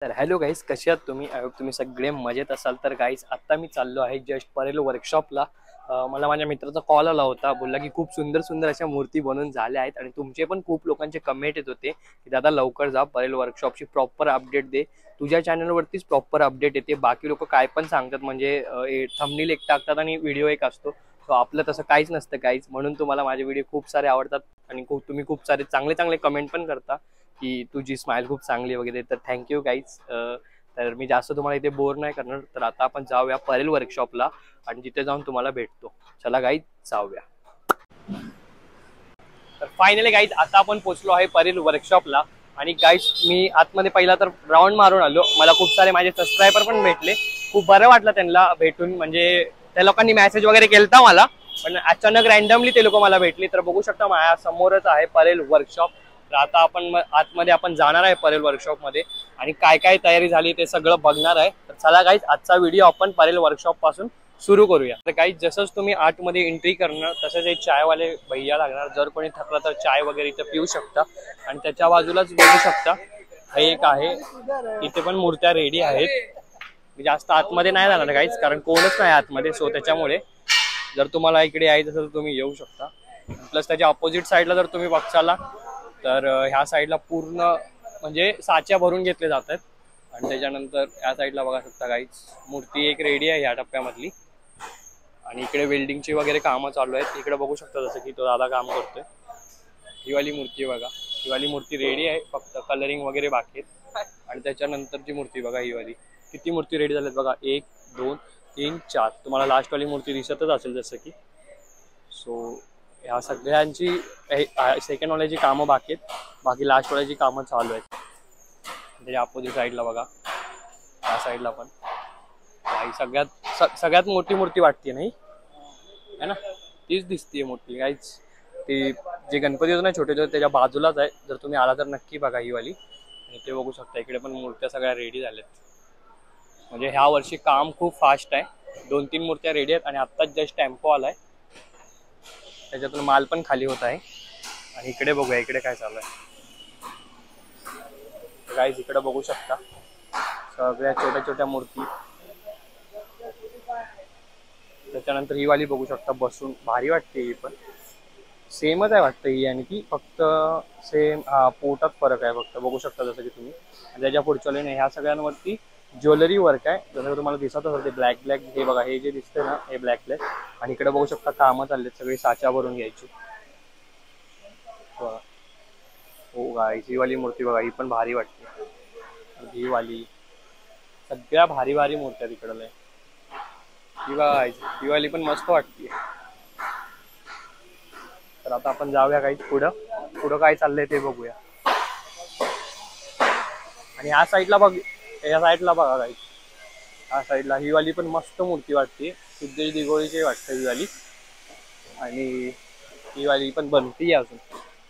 तर hello guys, कसे आहात तुम्ही? आय होप तुम्ही सगळे मजेत असाल. तर गाईज आता मी चाललो आहे जस्ट परेल वर्कशॉपला. मला माझ्या मित्राचा कॉल आला होता, बोलला की खूप सुंदर सुंदर अशा मूर्ती बनवून झाल्या आहेत आणि तुमचे पण खूप लोकांचे कमेंट येत होते की दादा लवकर जा, परेल वर्कशॉपची प्रॉपर अपडेट दे. तुझ्या चॅनलवरतीच प्रॉपर अपडेट येते, बाकी लोक काय पण सांगतात, म्हणजे थंबनेल एक टाकतात आणि व्हिडिओ एक असतो. सो आपलं तसं काहीच नसतं काहीच, म्हणून तुम्हाला माझे व्हिडिओ खूप सारे आवडतात आणि तुम्ही खूप सारे चांगले चांगले कमेंट पण करता की तुझी स्माइल खूप चांगली वगैरे. तर थँक्यू गाईज. तर मी जास्त तुम्हाला इथे बोर नाही करणार. तर आता आपण जाऊया परेल वर्कशॉपला आणि तिथे जाऊन तुम्हाला भेटतो. चला गाईज जाऊया. तर फायनली गाईज आता आपण पोहोचलो आहे परेल वर्कशॉपला. आणि गाईज मी आतमध्ये पहिला तर राऊंड मारून आलो. मला खूप सारे माझे सबस्क्रायबर पण भेटले, खूप बरं वाटलं त्यांना भेटून. म्हणजे त्या लोकांनी मेसेज वगैरे केलता मला, पण अचानक रॅन्डमली ते लोक मला भेटले. तर बघू शकता माझ्या समोरच आहे परेल वर्कशॉप. तर आता आपण आतमध्ये आपण जाणार आहे परेल वर्कशॉप मध्ये आणि काय काय तयारी झाली ते सगळं बघणार आहे. तर चला गाईज आजचा व्हिडिओ आपण परेल वर्कशॉप पासून सुरू करूया. तर गाईज जसंच तुम्ही आतमध्ये एंट्री करणार तसंच एक चायवाले भैया लागणार. जर कोणी थकला तर चाय वगैरे इथं पिऊ शकता. आणि त्याच्या बाजूलाच बघू शकता हे एक आहे, इथे पण मूर्त्या रेडी आहेत. मी जास्त आतमध्ये नाही जाणार गाईज, कारण कोणच नाही आतमध्ये. सो त्याच्यामुळे जर तुम्हाला इकडे यायचं असेल तर तुम्ही येऊ शकता. प्लस त्याच्या ऑपोजिट साईडला जर तुम्ही बघचाला तर ह्या साईडला पूर्ण म्हणजे साच्या भरून घेतले जातात. आणि त्याच्यानंतर या साईडला बघा शकता गाईज मूर्ती एक रेडी आहे ह्या टप्प्यामधली. आणि इकडे वेल्डिंगची वगैरे कामं चालू आहेत. इकडे बघू शकता जसं की तो दादा काम करतोय. ही वाली मूर्ती बघा, ही वाली मूर्ती रेडी आहे, फक्त कलरिंग वगैरे बाकी आहेत. आणि त्याच्यानंतरची मूर्ती बघा ही वाली. किती मूर्ती रेडी झाल्यात बघा, 1 2 3 4. तुम्हाला लास्ट वाली मूर्ती दिसतच असेल जसं की. सो ह्या सगळ्यांची सेकंड वाल्याची कामं बाकी आहेत, बाकी लास्ट वाल्याची कामं चालू आहेत. त्याच्या अपोजिट साईडला बघा, त्या साईडला पण सगळ्यात मोठी मूर्ती वाटते नाही है ना, तीच दिसतीये मोठी काहीच. ती जे गणपती होते ना छोटे छोटे त्याच्या बाजूलाच आहे. जर तुम्ही आला तर नक्की बघा ही वाली. आणि ते बघू शकता इकडे पण मूर्त्या सगळ्या रेडी झाल्यात. म्हणजे ह्या वर्षी काम खूप फास्ट आहे. 2-3 मूर्त्या रेडी आहेत आणि आत्ताच जस्ट टेम्पो आलाय, त्याच्यातून माल पण खाली होत आहे. आणि इकडे बघूया इकडे काय चालू आहे. गाईज इकडे बघू शकता सगळ्या छोट्या छोट्या मूर्ती. त्याच्यानंतर ही वाली बघू शकता बसून, भारी वाटते. ही पण सेमच आहे वाटतं ही आणि ती, फक्त सेम पोटात फरक आहे फक्त. बघू शकता जसं की तुम्ही. त्याच्या पुढच्या लाईन ह्या सगळ्यांवरती ज्वेलरी वर्क आहे. जसं तुम्हाला दिसत असेल ते ब्लॅक ब्लॅक हे बघा, हे जे दिसतंय ना हे ब्लॅक ब्लॅक. आणि इकडे बघू शकता कामं चाललेत सगळी साच्या भरून घ्यायची. हो गाईज ही वाली मूर्ती बघा, ही पण भारी वाटते. ही वाली सगळ्या भारी भारी मूर्त्या तिकडे. ही बघा ही वाली पण मस्त वाटते. तर आता आपण जाऊया काही पुढं पुढं काय चाललंय ते बघूया. आणि ह्या साईडला बघ, या साईडला बघा काही, ह्या साईडला ही वाली पण मस्त मूर्ती वाटते. सिद्धेश दिघोळीची वाटते ही वाली. आणि ही वाली पण बनती अजून,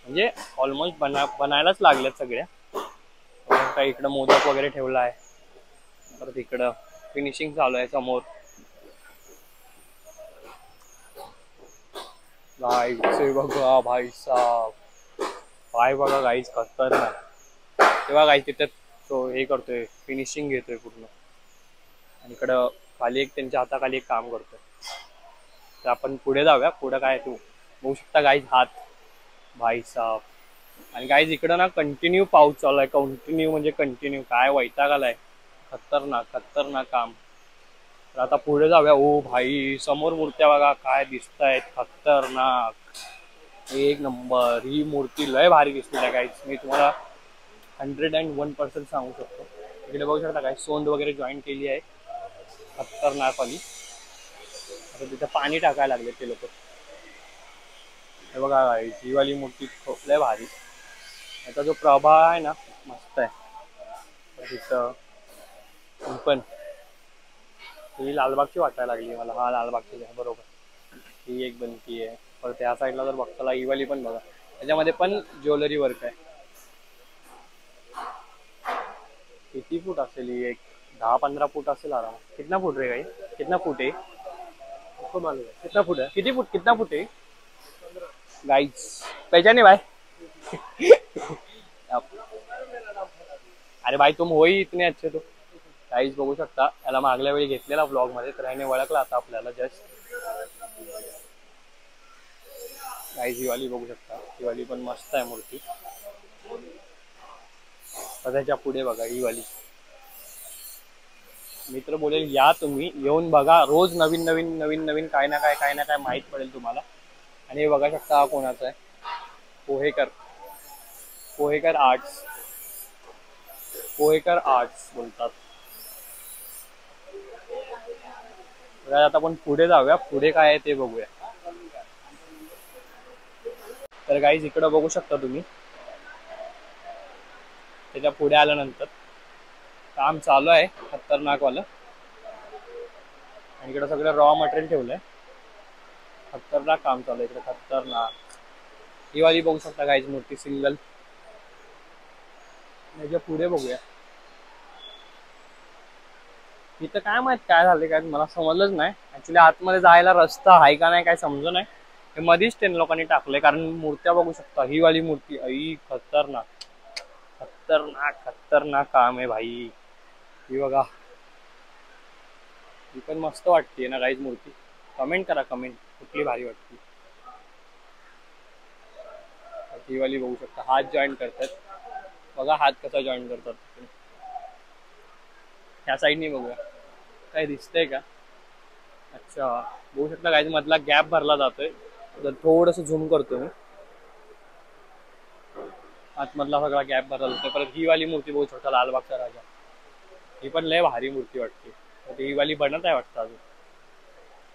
म्हणजे ऑलमोस्ट बनायलाच लागल्यात सगळ्या. काही इकडं मोदक वगैरे ठेवला आहे. परत इकडं फिनिशिंग चालू आहे समोर. गाईस बघा भाई साहब, पाय बघा गाईस खतरनाक. तेव्हा गाईस तिथे तो हे करतोय, फिनिशिंग घेतोय पूर्ण. आणि इकडं खाली एक त्यांच्या हाताखाली एक काम करतोय. तर आपण पुढे जाऊया. पुढे काय तू बघू शकता गाईज हात, भाई साहब. आणि गाईज इकडं ना कंटिन्यू पाऊस चालू आहे, कंटिन्यू म्हणजे कंटिन्यू. काय वैताग आलाय, खतरनाक खतरनाक काम. तर आता पुढे जाऊया. ओ भाई समोर मूर्त्या बघा काय दिसत आहेत, खतरनाक एक नंबर. ही मूर्ती लय भारी दिसणार आहे गाईज, मी तुम्हाला 101% सांगू शकतो. इकडे बघू शकता काय सोंड वगैरे जॉईन केली आहे खतरनाक वाली. आता तिथं पाणी टाकायला लागले ते लोक. हे बघा गाईज ही वाली मूर्ती लय भारी. याचा जो प्रभा आहे ना मस्त आहे. तिथं पण ही लालबागची वाटायला लागली मला. हा लालबागची आहे बरोबर. ही एक बनती आहे. पर त्या साईडला जर बघताला ही वाली पण बघा, त्याच्यामध्ये पण ज्वेलरी वर्क आहे. किती फूट असेल ही, एक 10-15 फूट असेल आराम. कितना फूट रे गाई, कितना फूट आहे कितना फूट है, किती फूट कितना फूट आहे गाईज पहचाने भाई. अरे भाई तुम हो ही इतने अच्छे तो. काहीच बघू शकता, याला मागल्या वेळी घेतलेला ब्लॉग मध्ये, तर याने ओळखला आता आपल्याला जस्ट. काहीच ही वाली बघू शकता, ही वाली पण मस्त आहे मूर्ती. त्याच्या पुढे बघा ही वाली. मित्र बोलेल या तुम्ही येऊन बघा, रोज नवीन नवीन नवीन नवीन काय ना काय माहित पडेल तुम्हाला. आणि हे बघा शकता हा कोणाचा आहे, पोहेकर. पोहेकर आर्ट्स, पोहेकर आर्ट्स बोलतात. आता आपण पुढे जाऊया, पुढे काय आहे ते बघूया. तर गाईज इकडं बघू शकता तुम्ही, त्याच्या पुढे आल्यानंतर काम चालू आहे खतरनाक वालं. आणि इकडे सगळं रॉ मटेरियल ठेवलंय, खतरनाक काम चालू आहे इकडे, खतरनाक. ही वाली बघू शकता गाईज मूर्ती सिंगल. त्याच्या पुढे बघूया. इथं काय माहित काय झालं, काय मला समजलंच नाही ऍक्च्युली. आतमध्ये जायला रस्ता आहे का नाही काय समजलं नाही. हे मध्येच ते लोकांनी टाकले, कारण मूर्त्या बघू शकता. ही वाली मूर्ती आई खतरनाक खतरनाक खतरनाक काम आहे भाई. ही बघा, ही पण मस्त वाटते ना गाईज मूर्ती. कमेंट करा, कमेंट कुठली भारी वाटते. ही वाली बघू शकता, हात जॉईन करतात बघा, हात कसा जॉईन करतात. ह्या साईडनी बघूया काय दिसतंय का. अच्छा बघू शकता गाईज, मधला गॅप भरला जातोय. जर थोडस झूम करतो मी, आतमधला सगळा गॅप भरला जातोय. परत ही वाली मूर्ती बघू शकता, लालबागचा राजा. ही पण लय भारी मूर्ती वाटते. ही वाली बनत आहे वाटतं अजून.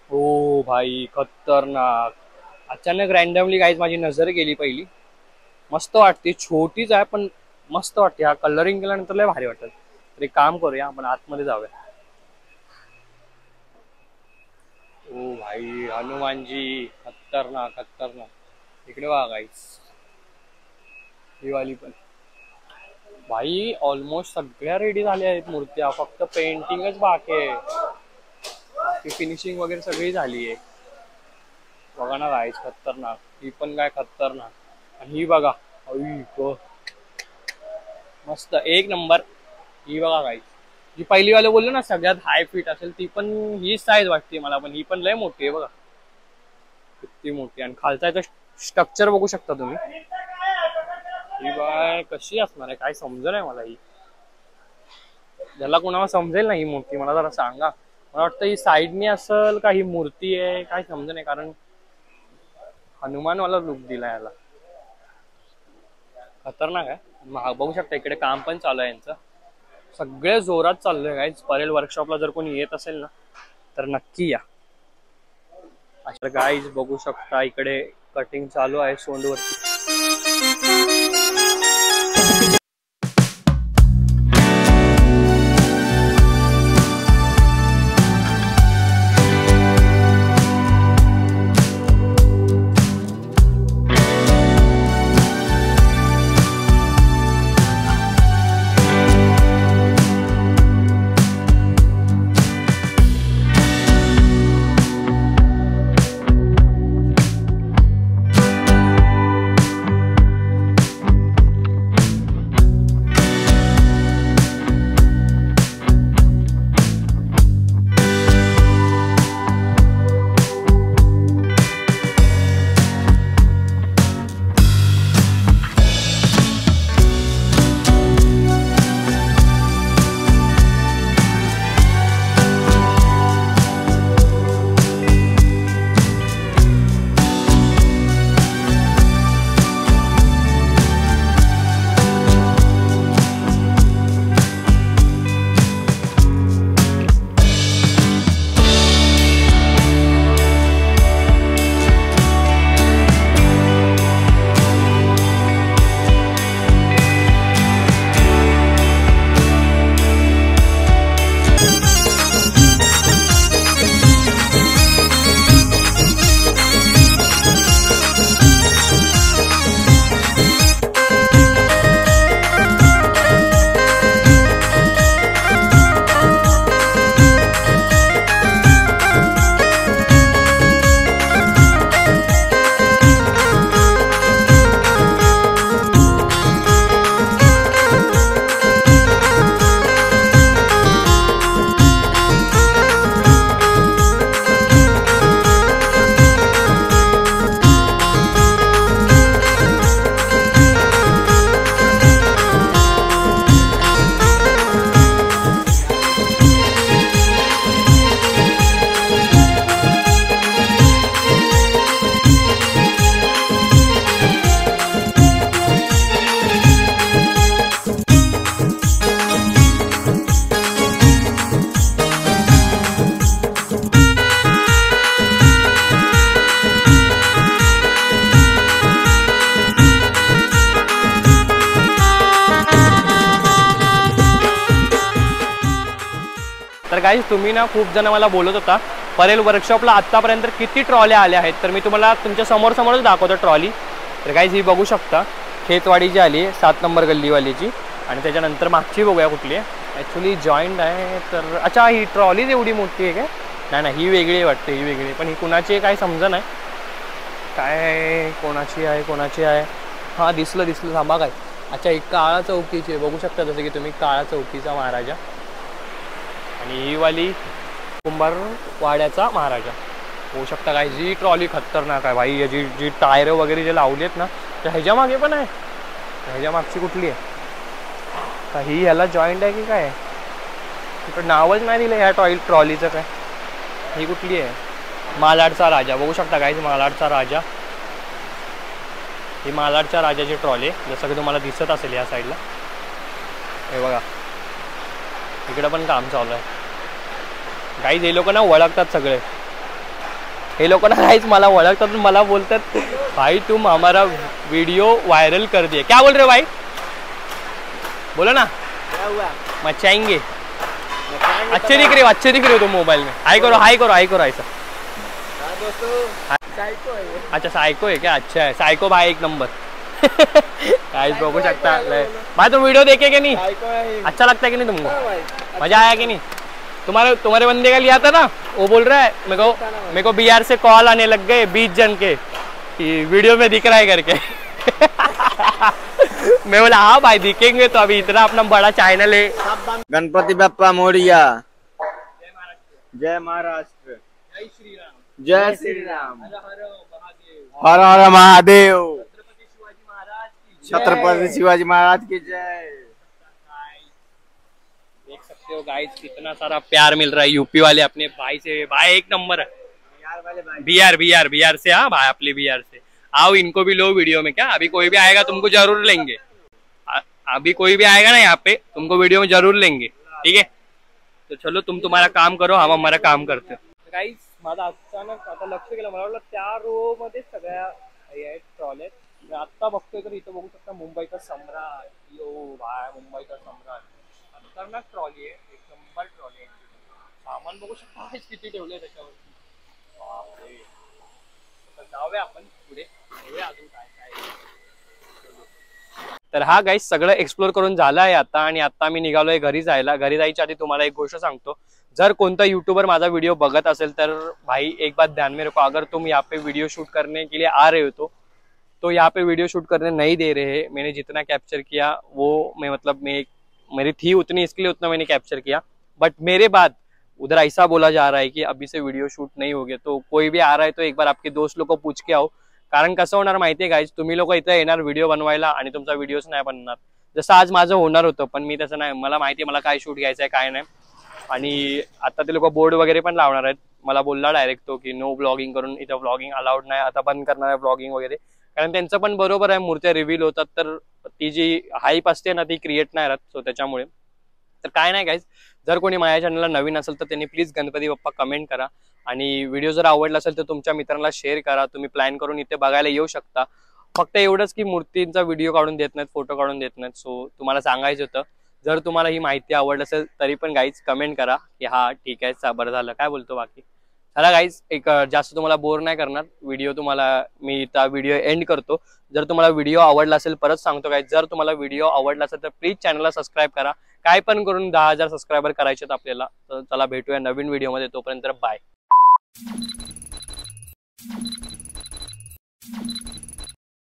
हो भाई खतरनाक. अचानक रॅन्डमली गाईज माझी नजर गेली पहिली. मस्त वाटते, छोटीच आहे पण मस्त वाटते. हा कलरिंग केल्यानंतर लय भारी वाटत. तर एक काम करूया, आपण आतमध्ये जाऊया. ओ भाई हनुमानजी खतरनाक खतरनाक. इकडे बघा गाईज, ही वाली पण भाई ऑलमोस्ट सगळ्या रेडी झाल्या आहेत मूर्त्या, फक्त पेंटिंगच बाकी आहे. फिनिशिंग वगैरे सगळी झाली आहे. बघा ना गाईज खतरनाक. ही पण काय खतरनाक. आणि ही बघा मस्त एक नंबर. ही बघा गाईज, जी पहिली वाले बोललो ना सगळ्यात हाय फीट असेल, ती पण ही साईज वाटते मला. पण ही पण लय मोठी आहे बघा, किती मोठी. आणि खालचा याचं स्ट्रक्चर बघू शकता तुम्ही. ही बाय कशी असणार आहे काय समज नाही मला. ही ज्याला कोणाला समजेल ना ही मूर्ती, मला जरा सांगा. मला वाटतं ही साईडनी असेल का ही मूर्ती आहे काय समज नाही, कारण हनुमानवाला लुक दिला याला. खतरनाक आहे. बघू शकता इकडे काम पण चालू आहे यांचं, सगळे जोरात चाललंय गाईज. परेल वर्कशॉपला जर कोणी येत असेल ना तर नक्की या. अशा गाईज बघू शकता इकडे कटिंग चालू आहे सोंडवरती. तर गाईज तुम्ही ना खूप जण मला बोलत होता परेल वर्कशॉपला आतापर्यंत किती ट्रॉल्या आल्या आहेत, तर मी तुम्हाला तुमच्या समोरच दाखवतो ट्रॉली. तर गाईज ही बघू शकता खेतवाडी जी आली आहे 7 नंबर गल्लीवालीची, आणि त्याच्यानंतर मागची बघूया कुठली आहे. ॲक्च्युली जॉईंट आहे तर अच्छा ही ट्रॉलीच एवढी मोठी आहे काय? नाही ही वेगळी वाटते, ही वेगळी. पण ही कुणाची आहे काय समजा नाही काय, कोणाची आहे. हां दिसलं थांबा काय. अच्छा ही काळा चौकीची आहे, बघू शकता जसं की तुम्ही काळा चौकीचा महाराजा, आणि ही वाली कुंभारवाड्याचा महाराजा होऊ शकता. काय जी ट्रॉली खतरनाक आहे भाई, जी टायर वगैरे जे लावली आहेत ना तर ह्याच्या मागे पण आहे. ह्याच्या मागची कुठली आहे का ही, ह्याला जॉईंट आहे की काय, तिकडं नावच नाही दिलं ह्या ट्रॉलीचं काय. ही कुठली आहे? मालाडचा राजा बघू शकता काय, मालाडचा राजा. ही मालाडच्या राजाची ट्रॉली आहे, जसं की तुम्हाला दिसत असेल या साईडला. हे बघा इकडं पण काम चालू आहे. गाईज हे लोक ना ओळखतात सगळे, हे लोक ना गाईज मला ओळखतात, मला बोलतात भाई तुम हमारा वीडियो वायरल कर दिए. क्या बोल रहे हो भाई, बोलो ना. मचाएंगे, अच्छे दिख रहे हो तुम मोबाइल में. हाई करो ऐसा. अच्छा साइको है क्या? अच्छा है साइको भाई, एक नंबर. गाइस बघू शकता भाई, तुम वीडियो देखे कि नहीं? अच्छा लगता है कि नहीं तुमको? मजा आया कि नहीं? तुम्हारे बंदे का लिया था ना, वो बोल रहा है मेरे को बिहार से कॉल आने लग गए 20 जन के कि वीडियो में दिख रहा है करके. मैं बोला हाँ भाई दिखेंगे, तो अभी इतना अपना बड़ा चैनल है. गणपति बप्पा मोरिया. जय महाराष्ट्र. जय श्री राम. हर हर महादेव. छत्रपति शिवाजी महाराज की जय. देख सकते हो गाइस कितना सारा प्यार मिल रहा है यूपी वाले अपने भाई से. भाई एक नंबर है. बिहार से. हाँ भाई अपने बिहार से. आओ इनको भी लो वीडियो में. क्या अभी कोई भी आएगा तुमको जरूर लेंगे. अभी कोई भी आएगा ना यहाँ पे तुमको वीडियो में जरूर लेंगे. ठीक है तो चलो तुम तुम्हारा काम करो, हम हमारा काम करते हैं. गाइस माझा अचानक आता लक्ष गेलं, मला वाटलं त्या रो मध्ये सगळ्या आहेत ट्रॉल्या. मी आत्ता बघतोय तर इथं बघू शकता मुंबईचा सम्राट. यो भाई मुंबईचा सम्राट खतरनाक ट्रॉली आहे, एक नंबर ट्रॉली आहे. सामान बघू शकता किती ठेवलंय त्याच्यावरती. बापरे. जाऊया आपण पुढे, बघूया अजून काय काय. तर हा गाईस सगळं एक्सप्लोर करून झालं आहे आता, आणि आता मी निघालोय घरी जायला. घरी जायच्या आधी तुम्हाला एक गोष्ट सांगतो, जर कोणता यूट्यूबर माझा वीडियो बघत असेल तर भाई एक बात ध्यान में रखो, अगर तुम यहाँ पे वीडियो शूट करने के लिए आ रहे हो तो यहाँ पे वीडियो शूट करने नहीं दे रहे हैं. मैंने जितना कैप्चर किया वो मेरी थी उतनी, इसके लिए उतना मैंने कैप्चर किया. बट मेरे बाद उधर ऐसा बोला जा रहा है कि अभी से वीडियो शूट नहीं होगे. तो कोई भी आ रहा है तो एक बार आपके दोस्त लोग को पूछ के आओ, कारण कसं होणार माहितीये गाईज, तुम्ही लोक इथं येणार व्हिडिओ बनवायला आणि तुमचा व्हिडिओच नाही बनणार. जसं आज माझं होणार होतं, पण मी तसं नाही, मला माहितीये मला काय शूट घ्यायचंय काय नाही. आणि आता ते लोक बोर्ड वगैरे पण लावणार आहेत. मला बोलला डायरेक्ट तो की नो ब्लॉगिंग करून इथं ब्लॉगिंग अलाउड नाही, आता बंद करणार आहे ब्लॉगिंग वगैरे. कारण त्यांचं पण बरोबर आहे, मूर्त्या रिव्हील होतात तर ती जी हाईप असते ना ती क्रिएट नाही राहत. सो त्याच्यामुळे तर काय नाही गाईज, जर कोणी माझ्या चॅनलला नवीन असेल तर त्यांनी प्लीज गणपती बाप्पा कमेंट करा, आणि व्हिडिओ जर आवडला असेल तर तुमच्या मित्रांना शेअर करा. तुम्ही प्लॅन करून इथे बघायला येऊ शकता. फक्त एवढंच की मूर्तींचा व्हिडिओ काढून देत नाहीत, फोटो काढून देत नाहीत. सो तुम्हाला सांगायचं होतं, जर तुम्हाला ही माहिती आवडली असेल तरी पण गाईज कमेंट करा की हा ठीक आहे बरं झालं. काय बोलतो बाकी. चला गाईज, एक जास्त तुम्हाला बोर नाही करणार व्हिडिओ, तुम्हाला मी इथं व्हिडिओ एंड करतो. जर तुम्हाला व्हिडिओ आवडला असेल परत सांगतो गाईज, जर तुम्हाला व्हिडिओ आवडला असेल तर प्लीज चॅनलला सबस्क्राईब करा. काय पण करून 10,000 सबस्क्रायबर करायचे आपल्याला. तर चला भेटूया नवीन व्हिडिओमध्ये, तोपर्यंत बाय.